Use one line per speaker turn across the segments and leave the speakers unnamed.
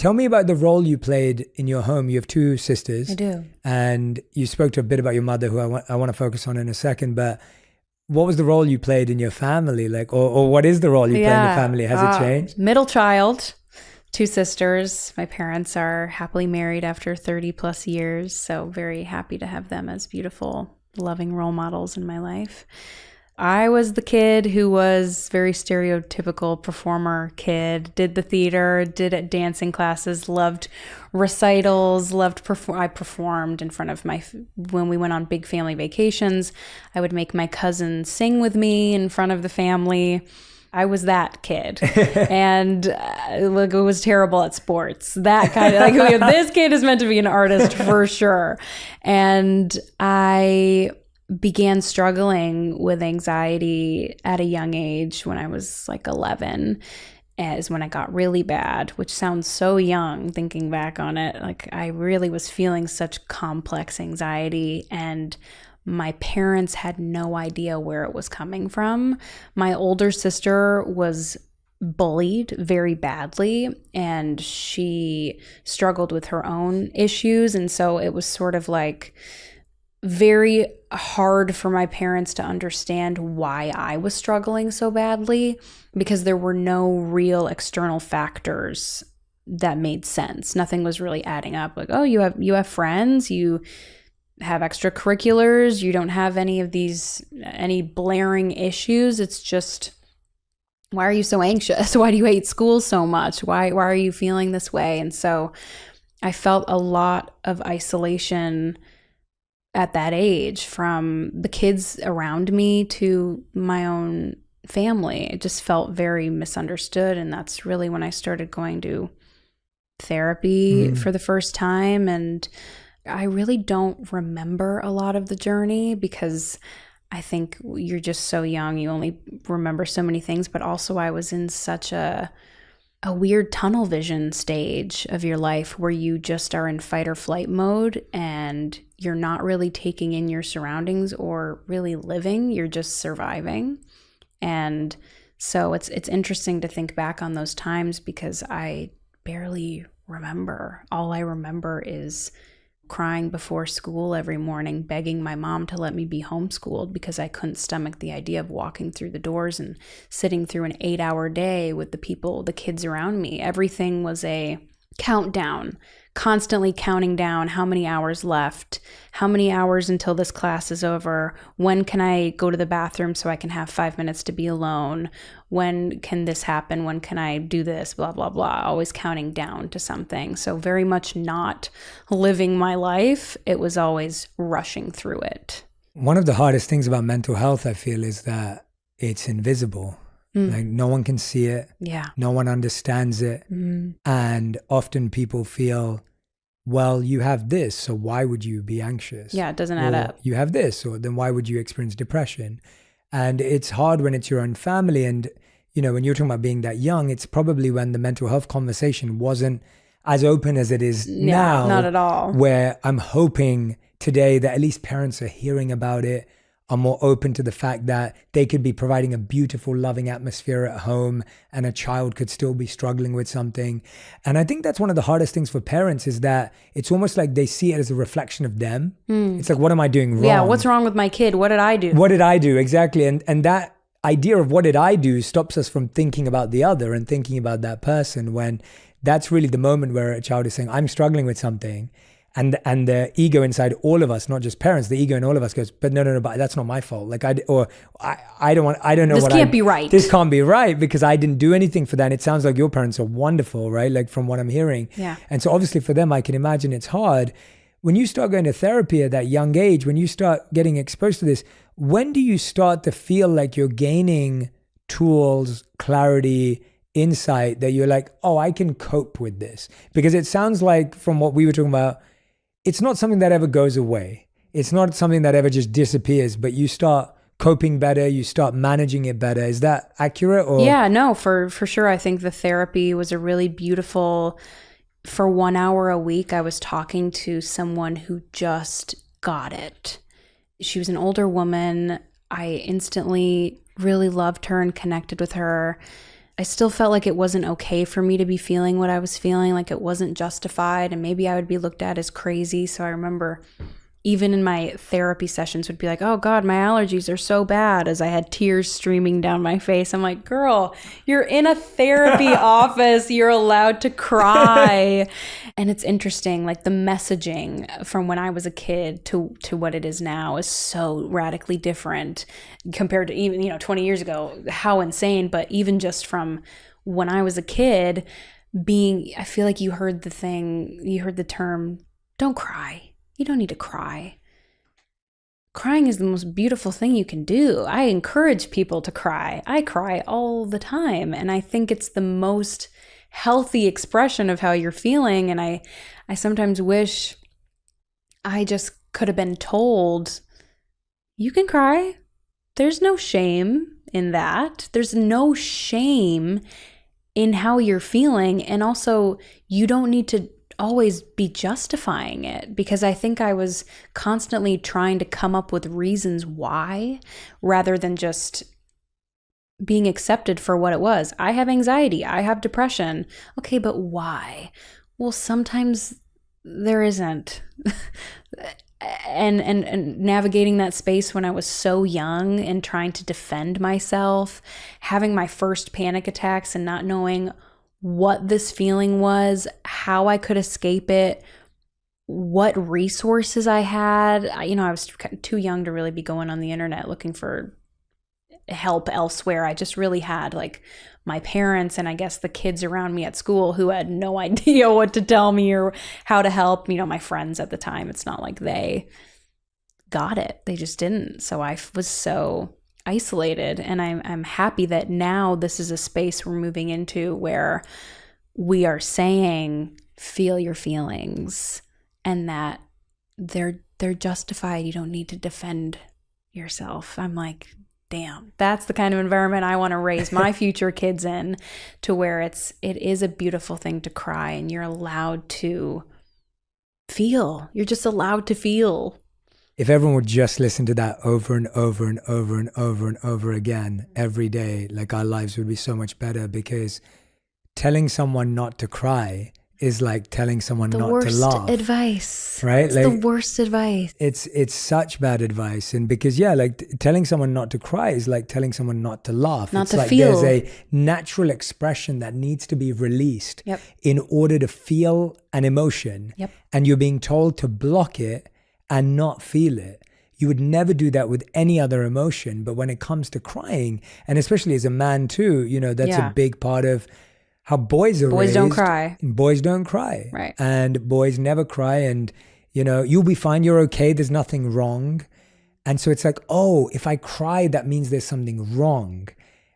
Tell me about the role you played in your home. You have two sisters.
I do.
And you spoke to a bit about your mother, who I want to focus on in a second, but what was the role you played in your family? Like, or what is the role you play in your family? Has it changed?
Middle child, two sisters. My parents are happily married after 30 plus years. So very happy to have them as beautiful, loving role models in my life. I was the kid who was very stereotypical performer kid, did the theater, did dancing classes, loved recitals, I performed in front of when we went on big family vacations, I would make my cousin sing with me in front of the family. I was that kid. And it was terrible at sports. That kind of, like, this kid is meant to be an artist for sure. And I began struggling with anxiety at a young age when I was like 11, as when I got really bad, which sounds so young thinking back on it. Like, I really was feeling such complex anxiety, and my parents had no idea where it was coming from. My older sister was bullied very badly, and she struggled with her own issues. And so it was sort of like very hard for my parents to understand why I was struggling so badly, because there were no real external factors that made sense. Nothing was really adding up. Like, oh, you have friends, you have extracurriculars, you don't have any blaring issues. It's just, why are you so anxious? Why do you hate school so much? Why are you feeling this way? And so I felt a lot of isolation at that age, from the kids around me to my own family. It just felt very misunderstood. And that's really when I started going to therapy for the first time. And I really don't remember a lot of the journey, because I think you're just so young. You only remember so many things. But also I was in such a weird tunnel vision stage of your life where you just are in fight or flight mode, and you're not really taking in your surroundings or really living. You're just surviving. And so it's interesting to think back on those times, because I barely remember. All I remember is crying before school every morning, begging my mom to let me be homeschooled, because I couldn't stomach the idea of walking through the doors and sitting through an 8-hour day with the kids around me. Everything was a countdown, constantly counting down how many hours left, how many hours until this class is over, when can I go to the bathroom so I can have 5 minutes to be alone, when can this happen, when can I do this, blah, blah, blah, always counting down to something. So very much not living my life. It was always rushing through it.
One of the hardest things about mental health, I feel, is that it's invisible. Like, no one can see it.
Yeah.
No one understands it. And often people feel, well, you have this, so why would you be anxious?
Yeah, it doesn't add up.
You have this, so then why would you experience depression? And it's hard when it's your own family. And, when you're talking about being that young, it's probably when the mental health conversation wasn't as open as it is now.
Not at all.
Where I'm hoping today that at least parents are hearing about it, are more open to the fact that they could be providing a beautiful, loving atmosphere at home, and a child could still be struggling with something. And I think that's one of the hardest things for parents, is that it's almost like they see it as a reflection of them. It's like, what am I doing wrong?
Yeah, what's wrong with my kid? What did I do?
What did I do? Exactly. And that idea of what did I do stops us from thinking about the other and thinking about that person, when that's really the moment where a child is saying, I'm struggling with something. And the ego inside all of us, not just parents, the ego in all of us goes, but no, but that's not my fault. Like, I don't know.
This can't be right.
This can't be right, because I didn't do anything for that. And it sounds like your parents are wonderful, right? Like, from what I'm hearing.
Yeah.
And so obviously for them, I can imagine it's hard. When you start going to therapy at that young age, when you start getting exposed to this, when do you start to feel like you're gaining tools, clarity, insight, that you're like, oh, I can cope with this? Because it sounds like, from what we were talking about, it's not something that ever goes away. It's not something that ever just disappears, but you start coping better, you start managing it better. Is that accurate? Or?
Yeah, no, for sure. I think the therapy was a really beautiful, for 1 hour a week, I was talking to someone who just got it. She was an older woman. I instantly really loved her and connected with her. I still felt like it wasn't okay for me to be feeling what I was feeling, like it wasn't justified, and maybe I would be looked at as crazy. So I remember even in my therapy sessions would be like, oh God, my allergies are so bad, as I had tears streaming down my face. I'm like, girl, you're in a therapy office. You're allowed to cry. And it's interesting, like the messaging from when I was a kid to what it is now is so radically different compared to even, 20 years ago. How insane. But even just from when I was a kid I feel like you heard the term, don't cry. You don't need to cry. Crying is the most beautiful thing you can do. I encourage people to cry. I cry all the time. And I think it's the most healthy expression of how you're feeling. And I sometimes wish I just could have been told, you can cry. There's no shame in that. There's no shame in how you're feeling. And also, you don't need to always be justifying it, because I think I was constantly trying to come up with reasons why, rather than just being accepted for what it was. I have anxiety. I have depression. Okay, but why? Well, sometimes there isn't. And navigating that space when I was so young and trying to defend myself, having my first panic attacks and not knowing what this feeling was, how I could escape it, what resources I had. I was too young to really be going on the internet looking for help elsewhere. I just really had like my parents and I guess the kids around me at school who had no idea what to tell me or how to help. My friends at the time, it's not like they got it. They just didn't. So I was so isolated, and I'm happy that now this is a space we're moving into where we are saying, feel your feelings, and that they're justified. You don't need to defend yourself. I'm like, damn, that's the kind of environment I want to raise my future kids in, to where it is a beautiful thing to cry, and you're allowed to feel. You're just allowed to feel.
If everyone would just listen to that over and over and over and over and over again every day, like our lives would be so much better, because telling someone not to cry is like telling someone not to laugh.
The worst advice.
Right?
It's the worst advice.
It's such bad advice. And because, like telling someone not to cry is like telling someone not to laugh.
Not
it's
to
like
feel.
There's a natural expression that needs to be released
Yep.
in order to feel an emotion.
Yep.
And you're being told to block it and not feel it. You would never do that with any other emotion. But when it comes to crying, and especially as a man too, that's a big part of how boys are raised.
Boys don't cry.
Boys don't cry.
Right.
And boys never cry. And, you'll be fine. You're okay. There's nothing wrong. And so it's like, oh, if I cry, that means there's something wrong.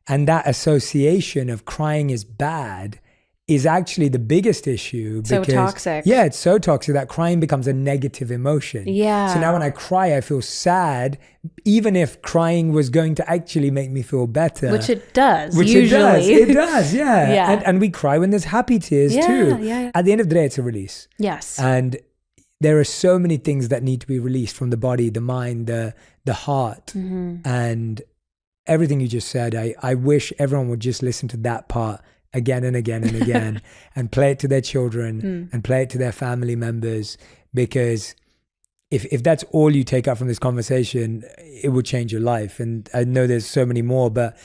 And that association of crying is bad is actually the biggest issue.
So toxic.
Yeah, it's so toxic that crying becomes a negative emotion.
Yeah.
So now when I cry, I feel sad, even if crying was going to actually make me feel better.
Which it does,
usually.
It
does, yeah.
Yeah.
And we cry when there's happy tears too.
Yeah.
At the end of the day, it's a release.
Yes.
And there are so many things that need to be released from the body, the mind, the heart, and everything you just said. I wish everyone would just listen to that part again and again and again and play it to their children and play it to their family members, because if that's all you take out from this conversation, it will change your life. And I know there's so many more, but